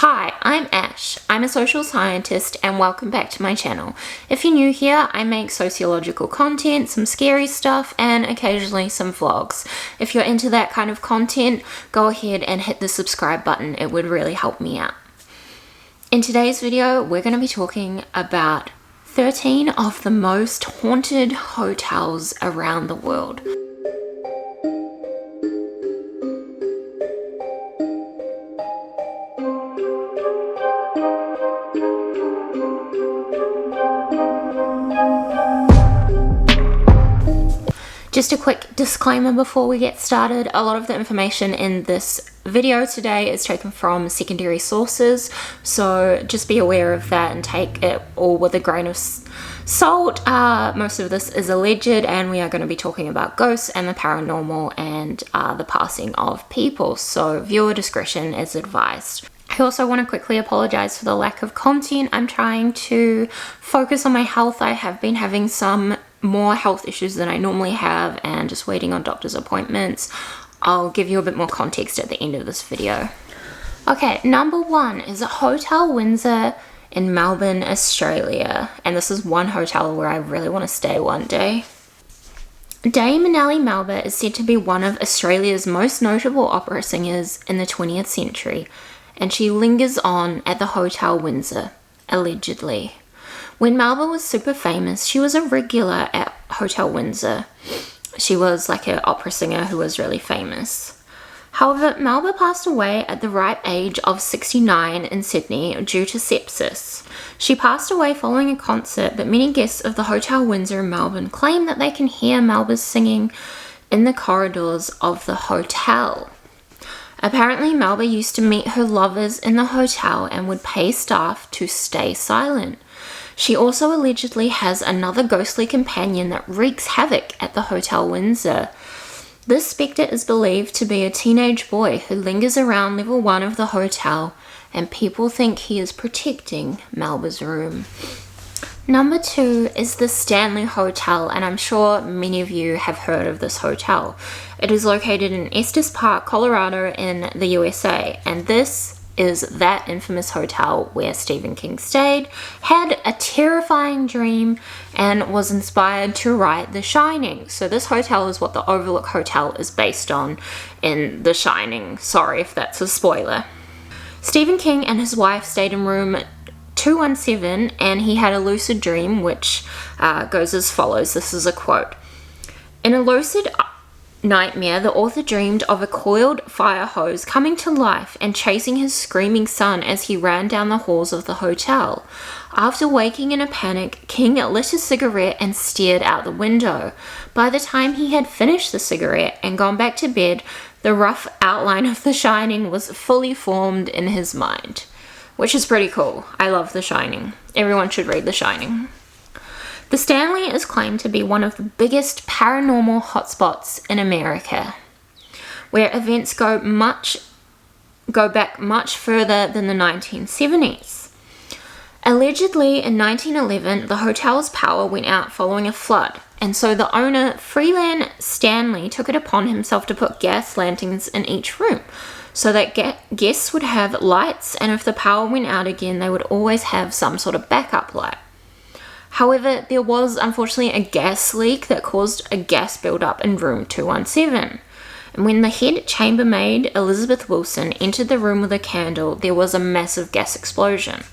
Hi, I'm Ash. I'm a social scientist and welcome back to my channel. If you're new here, I make sociological content, some scary stuff, and occasionally some vlogs. If you're into that kind of content, go ahead and hit the subscribe button. It would really help me out. In today's video, we're going to be talking about 13 of the most haunted hotels around the world. Just a quick disclaimer before we get started. A lot of the information in this video today is taken from secondary sources, so just be aware of that and take it all with a grain of salt. Most of this is alleged, and we are going to be talking about ghosts and the paranormal and the passing of people, so viewer discretion is advised. I also want to quickly apologize for the lack of content. I'm trying to focus on my health. I have been having some more health issues than I normally have and just waiting on doctor's appointments. I'll give you a bit more context at the end of this video. Okay, number one is a Hotel Windsor in Melbourne, Australia. And this is one hotel where I really want to stay one day. Dame Nellie Melba is said to be one of Australia's most notable opera singers in the 20th century, and she lingers on at the Hotel Windsor, allegedly. When Melba was super famous, she was a regular at Hotel Windsor. She was like an opera singer who was really famous. However, Melba passed away at the ripe age of 69 in Sydney due to sepsis. She passed away following a concert, but many guests of the Hotel Windsor in Melbourne claim that they can hear Melba singing in the corridors of the hotel. Apparently, Melba used to meet her lovers in the hotel and would pay staff to stay silent. She also allegedly has another ghostly companion that wreaks havoc at the Hotel Windsor. This spectre is believed to be a teenage boy who lingers around level 1 of the hotel, and people think he is protecting Melba's room. Number 2 is the Stanley Hotel, and I'm sure many of you have heard of this hotel. It is located in Estes Park, Colorado in the USA, and this is that infamous hotel where Stephen King stayed, had a terrifying dream, and was inspired to write The Shining. So this hotel is what the Overlook Hotel is based on in The Shining. Sorry if that's a spoiler. Stephen King and his wife stayed in room 217, and he had a lucid dream which goes as follows. This is a quote. In a lucid nightmare, the author dreamed of a coiled fire hose coming to life and chasing his screaming son as he ran down the halls of the hotel. After waking in a panic, King lit a cigarette and stared out the window. By the time he had finished the cigarette and gone back to bed, the rough outline of The Shining was fully formed in his mind. Which is pretty cool. I love The Shining. Everyone should read The Shining. The Stanley is claimed to be one of the biggest paranormal hotspots in America, where events go back much further than the 1970s. Allegedly, in 1911, the hotel's power went out following a flood, and so the owner, Freeland Stanley, took it upon himself to put gas lanterns in each room, so that guests would have lights, and if the power went out again, they would always have some sort of backup light. However, there was unfortunately a gas leak that caused a gas buildup in room 217. And when the head chambermaid, Elizabeth Wilson, entered the room with a candle, there was a massive gas explosion.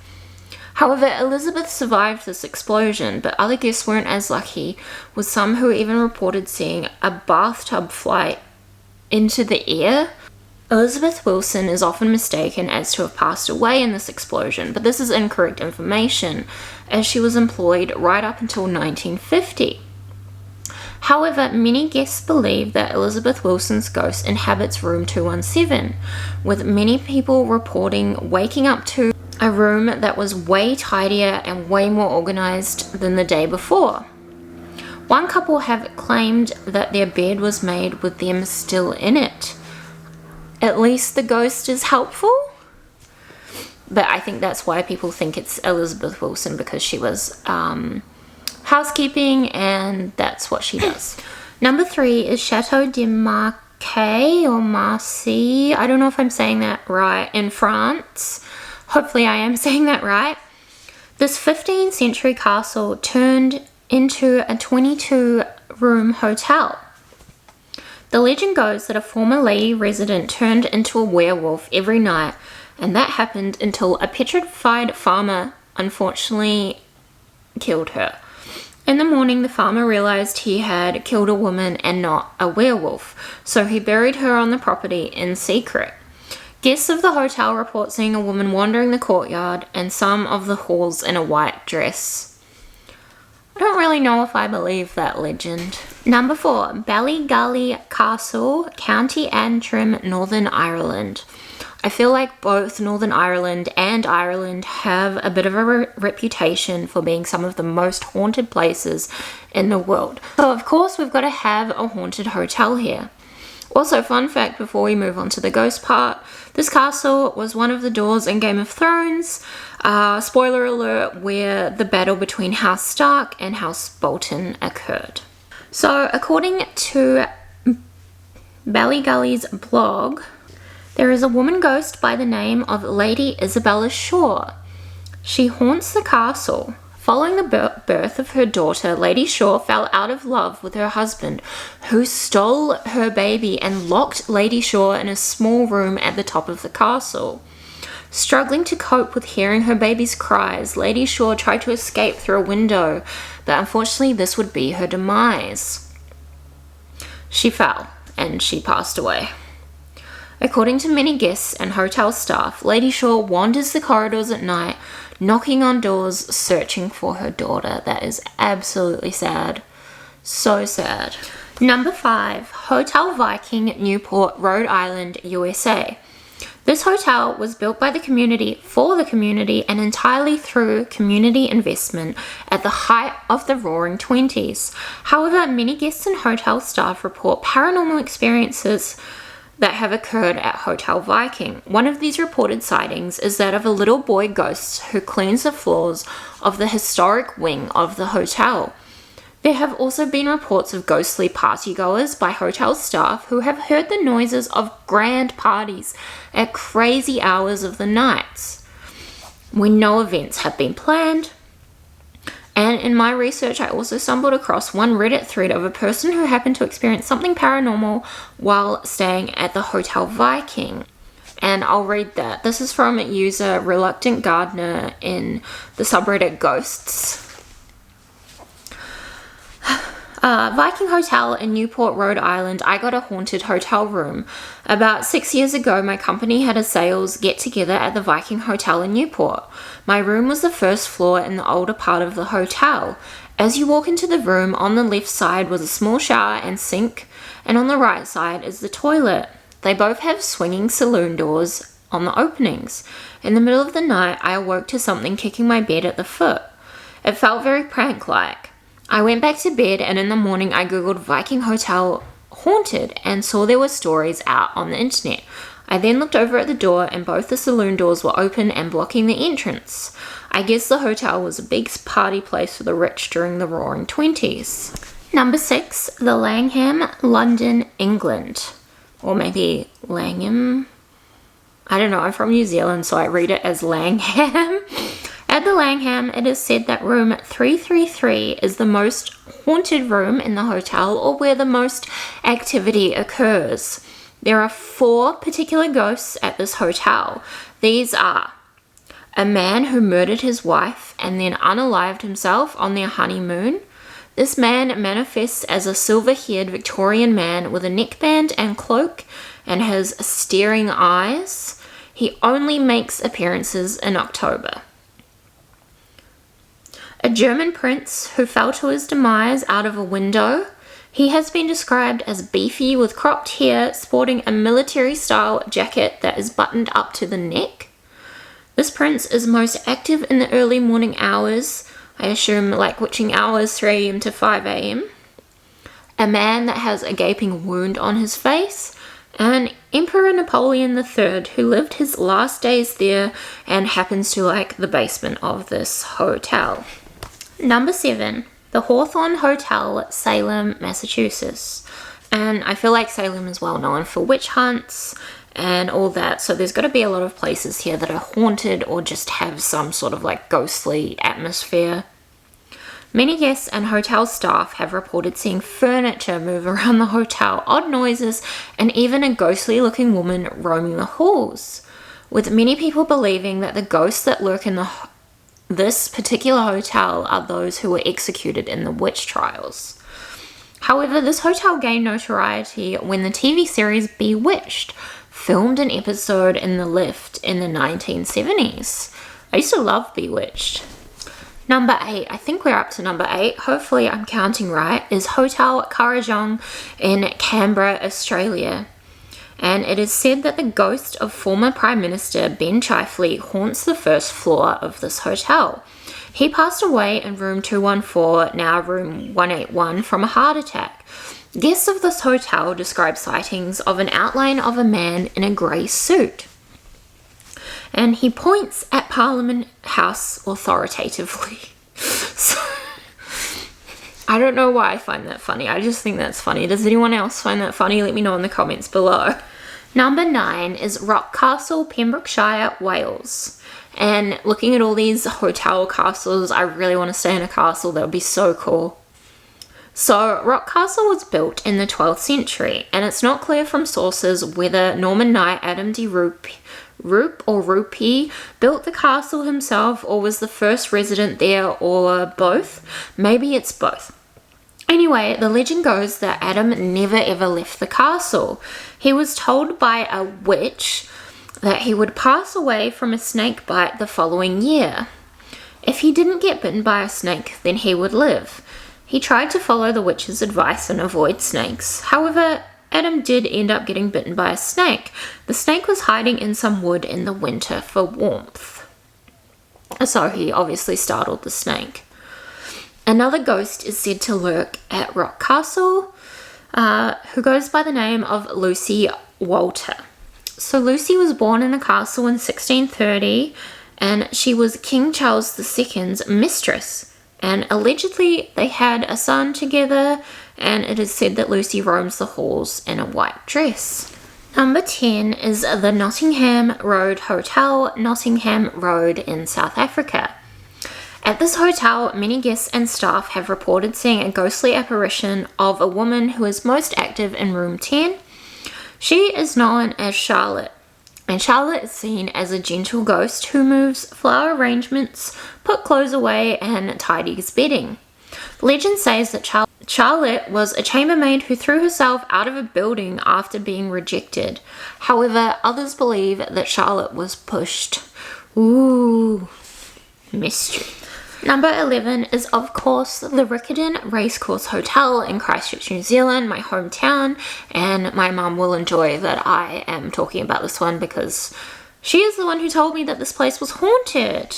However, Elizabeth survived this explosion, but other guests weren't as lucky, with some who even reported seeing a bathtub fly into the air. Elizabeth Wilson is often mistaken as to have passed away in this explosion, but this is incorrect information, as she was employed right up until 1950. However, many guests believe that Elizabeth Wilson's ghost inhabits room 217, with many people reporting waking up to a room that was way tidier and way more organized than the day before. One couple have claimed that their bed was made with them still in it. At least the ghost is helpful. But I think that's why people think it's Elizabeth Wilson, because she was housekeeping and that's what she does. Number 3 is Chateau de Marquet or Marcy. I don't know if I'm saying that right. In France. Hopefully I am saying that right. This 15th century castle turned into a 22-room hotel. The legend goes that a former lady resident turned into a werewolf every night, and that happened until a petrified farmer unfortunately killed her. In the morning, the farmer realized he had killed a woman and not a werewolf, so he buried her on the property in secret. Guests of the hotel report seeing a woman wandering the courtyard and some of the halls in a white dress. I don't really know if I believe that legend. Number 4, Ballygully Castle, County Antrim, Northern Ireland. I feel like both Northern Ireland and Ireland have a bit of a reputation for being some of the most haunted places in the world. So of course we've got to have a haunted hotel here. Also, fun fact before we move on to the ghost part, this castle was one of the doors in Game of Thrones, spoiler alert, where the battle between House Stark and House Bolton occurred. So according to Ballygully's blog, there is a woman ghost by the name of Lady Isabella Shaw. She haunts the castle. Following the birth of her daughter, Lady Shaw fell out of love with her husband, who stole her baby and locked Lady Shaw in a small room at the top of the castle. Struggling to cope with hearing her baby's cries, Lady Shaw tried to escape through a window, but unfortunately this would be her demise. She fell, and she passed away. According to many guests and hotel staff, Lady Shaw wanders the corridors at night, knocking on doors, searching for her daughter. That is absolutely sad. So sad. Number 5, Hotel Viking, Newport, Rhode Island, USA. This hotel was built by the community for the community and entirely through community investment at the height of the Roaring Twenties. However, many guests and hotel staff report paranormal experiences that have occurred at Hotel Viking. One of these reported sightings is that of a little boy ghost who cleans the floors of the historic wing of the hotel. There have also been reports of ghostly partygoers by hotel staff who have heard the noises of grand parties at crazy hours of the nights when no events have been planned. And in my research, I also stumbled across one Reddit thread of a person who happened to experience something paranormal while staying at the Hotel Viking. And I'll read that. This is from user Reluctant Gardener in the subreddit Ghosts. Viking Hotel in Newport, Rhode Island. I got a haunted hotel room. About 6 years ago, my company had a sales get-together at the Viking Hotel in Newport. My room was the first floor in the older part of the hotel. As you walk into the room, on the left side was a small shower and sink, and on the right side is the toilet. They both have swinging saloon doors on the openings. In the middle of the night, I awoke to something kicking my bed at the foot. It felt very prank-like. I went back to bed, and in the morning I googled Viking Hotel haunted and saw there were stories out on the internet. I then looked over at the door and both the saloon doors were open and blocking the entrance. I guess the hotel was a big party place for the rich during the Roaring Twenties. Number 6, the Langham, London, England. Or maybe Langham. I don't know, I'm from New Zealand, so I read it as Langham. At the Langham, it is said that room 333 is the most haunted room in the hotel or where the most activity occurs. There are 4 particular ghosts at this hotel. These are a man who murdered his wife and then unalived himself on their honeymoon. This man manifests as a silver-haired Victorian man with a neckband and cloak and has staring eyes. He only makes appearances in October. A German prince who fell to his demise out of a window. He has been described as beefy with cropped hair, sporting a military-style jacket that is buttoned up to the neck. This prince is most active in the early morning hours, I assume like witching hours, 3 a.m. to 5 a.m. A man that has a gaping wound on his face. And Emperor Napoleon III, who lived his last days there and happens to like the basement of this hotel. Number 7, the Hawthorne Hotel, Salem, Massachusetts. And I feel like Salem is well known for witch hunts and all that. So there's got to be a lot of places here that are haunted or just have some sort of like ghostly atmosphere. Many guests and hotel staff have reported seeing furniture move around the hotel, odd noises, and even a ghostly looking woman roaming the halls, with many people believing that the ghosts that lurk in this particular hotel are those who were executed in the witch trials. However, this hotel gained notoriety when the TV series Bewitched filmed an episode in the lift in the 1970s. I used to love Bewitched. Number 8, I think we're up to number 8, hopefully I'm counting right, is Hotel Kurrajong in Canberra, Australia. And it is said that the ghost of former Prime Minister Ben Chifley haunts the first floor of this hotel. He passed away in room 214, now room 181, from a heart attack. Guests of this hotel describe sightings of an outline of a man in a grey suit. And he points at Parliament House authoritatively. So, I don't know why I find that funny. I just think that's funny. Does anyone else find that funny? Let me know in the comments below. Number 9 is Rock Castle, Pembrokeshire, Wales. And looking at all these hotel castles, I really want to stay in a castle. That would be so cool. So, Rock Castle was built in the 12th century, and it's not clear from sources whether Norman knight Adam de Rupee built the castle himself or was the first resident there, or both. Maybe it's both. Anyway, the legend goes that Adam never ever left the castle. He was told by a witch that he would pass away from a snake bite the following year. If he didn't get bitten by a snake, then he would live. He tried to follow the witch's advice and avoid snakes. However, Adam did end up getting bitten by a snake. The snake was hiding in some wood in the winter for warmth. So he obviously startled the snake. Another ghost is said to lurk at Rock Castle, who goes by the name of Lucy Walter. So Lucy was born in the castle in 1630, and she was King Charles II's mistress. And allegedly they had a son together, and it is said that Lucy roams the halls in a white dress. Number 10 is the Nottingham Road Hotel, Nottingham Road in South Africa. At this hotel, many guests and staff have reported seeing a ghostly apparition of a woman who is most active in room 10. She is known as Charlotte, and Charlotte is seen as a gentle ghost who moves flower arrangements, put clothes away, and tidies bedding. Legend says that Charlotte was a chambermaid who threw herself out of a building after being rejected. However, others believe that Charlotte was pushed. Ooh, mystery. Number 11 is, of course, the Riccarton Racecourse Hotel in Christchurch, New Zealand, my hometown, and my mum will enjoy that I am talking about this one because she is the one who told me that this place was haunted.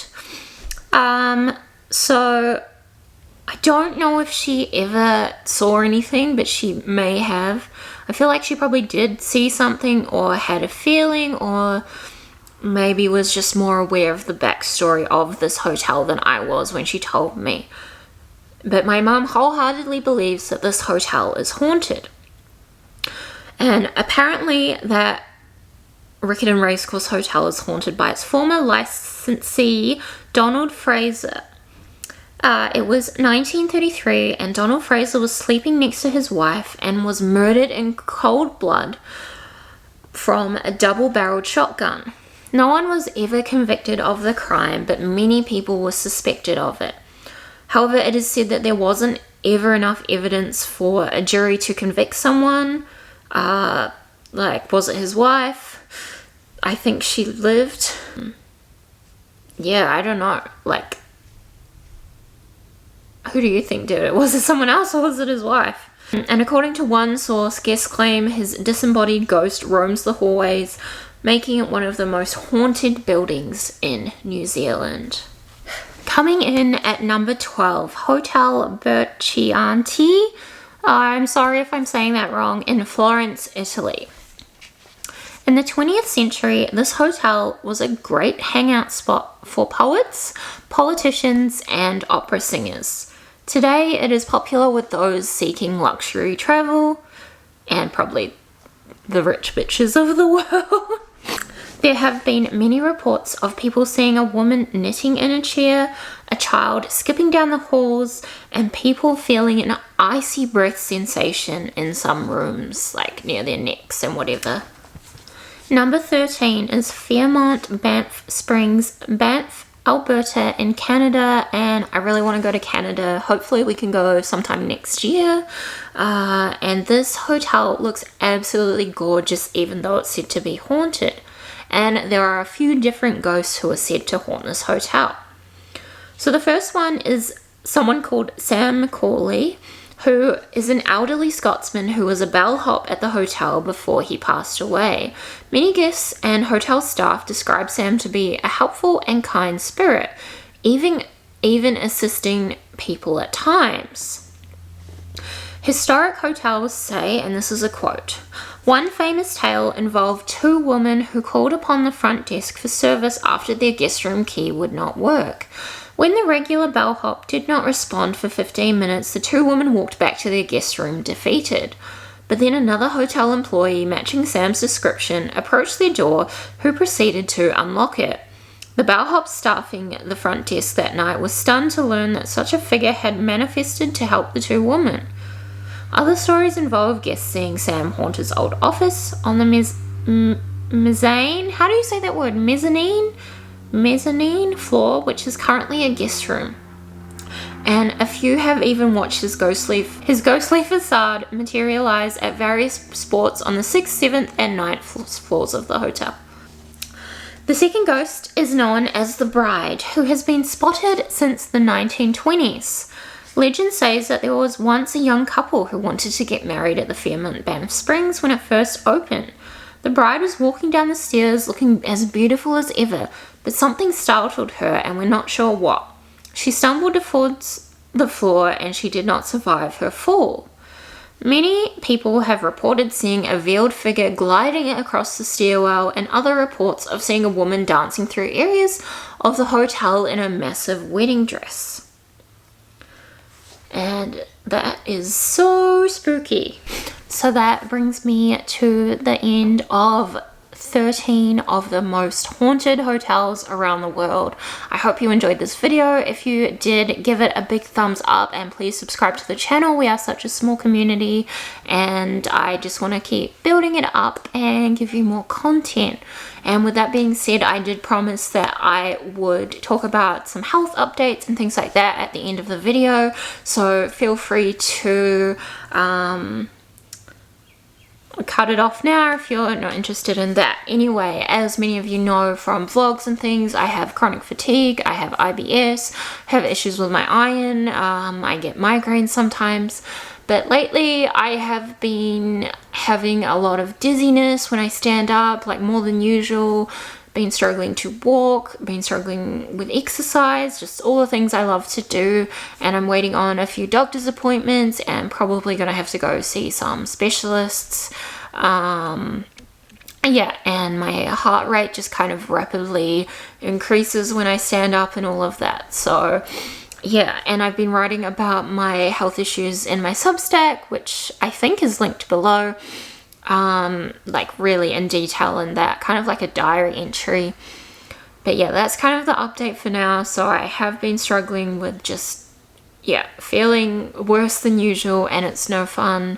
So I don't know if she ever saw anything, but she may have. I feel like she probably did see something or had a feeling, or maybe was just more aware of the backstory of this hotel than I was when she told me. But my mum wholeheartedly believes that this hotel is haunted. And apparently that Riccarton Racecourse Hotel is haunted by its former licensee, Donald Fraser. It was 1933, and Donald Fraser was sleeping next to his wife and was murdered in cold blood from a double-barreled shotgun. No one was ever convicted of the crime, but many people were suspected of it. However, it is said that there wasn't ever enough evidence for a jury to convict someone. Was it his wife? I think she lived. Yeah, I don't know. Who do you think did it? Was it someone else or was it his wife? And according to one source, guests claim his disembodied ghost roams the hallways, making it one of the most haunted buildings in New Zealand. Coming in at number 12, Hotel Berchianti. I'm sorry if I'm saying that wrong, in Florence, Italy. In the 20th century, this hotel was a great hangout spot for poets, politicians, and opera singers. Today, it is popular with those seeking luxury travel, and probably the rich bitches of the world. There have been many reports of people seeing a woman knitting in a chair, a child skipping down the halls, and people feeling an icy breath sensation in some rooms, like near their necks and whatever. Number 13 is Fairmont Banff Springs, Banff, Alberta in Canada, and I really want to go to Canada. Hopefully we can go sometime next year. And this hotel looks absolutely gorgeous, even though it's said to be haunted. And there are a few different ghosts who are said to haunt this hotel. So the first one is someone called Sam Corley, who is an elderly Scotsman who was a bellhop at the hotel before he passed away. Many guests and hotel staff describe Sam to be a helpful and kind spirit, even assisting people at times. Historic hotels say, and this is a quote, "One famous tale involved two women who called upon the front desk for service after their guest room key would not work. When the regular bellhop did not respond for 15 minutes, the two women walked back to their guest room defeated. But then another hotel employee matching Sam's description approached their door, who proceeded to unlock it. The bellhop staffing the front desk that night was stunned to learn that such a figure had manifested to help the two women. Other stories involve guests seeing Sam haunt his old office on the mezzanine, how do you say that word, mezzanine floor, which is currently a guest room. And a few have even watched his ghostly facade materialize at various spots on the 6th, 7th, and 9th floors of the hotel. The second ghost is known as the Bride, who has been spotted since the 1920s. Legend says that there was once a young couple who wanted to get married at the Fairmont Banff Springs when it first opened. The bride was walking down the stairs looking as beautiful as ever, but something startled her and we're not sure what. She stumbled towards the floor and she did not survive her fall. Many people have reported seeing a veiled figure gliding across the stairwell, and other reports of seeing a woman dancing through areas of the hotel in a massive wedding dress. And that is so spooky. So that brings me to the end of 13 of the most haunted hotels around the world. I hope you enjoyed this video. If you did, give it a big thumbs up and please subscribe to the channel. We are such a small community and I just want to keep building it up and give you more content. And with that being said, I did promise that I would talk about some health updates and things like that at the end of the video, so feel free to cut it off now if you're not interested in that. Anyway, as many of you know from vlogs and things, I have chronic fatigue, I have IBS, have issues with my iron, I get migraines sometimes, but lately I have been having a lot of dizziness when I stand up, like more than usual, been struggling to walk, been struggling with exercise, just all the things I love to do, and I'm waiting on a few doctor's appointments and probably gonna have to go see some specialists. Yeah, and my heart rate just kind of rapidly increases when I stand up and all of that. So yeah, and I've been writing about my health issues in my Substack, which I think is linked below, like really in detail in that, kind of like a diary entry. But yeah, that's kind of the update for now. So I have been struggling with just, yeah, feeling worse than usual and it's no fun.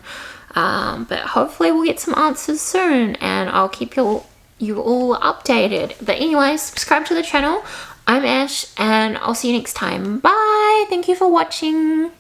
But hopefully we'll get some answers soon and I'll keep you all updated. But anyway, subscribe to the channel. I'm Ash and I'll see you next time. Bye! Thank you for watching.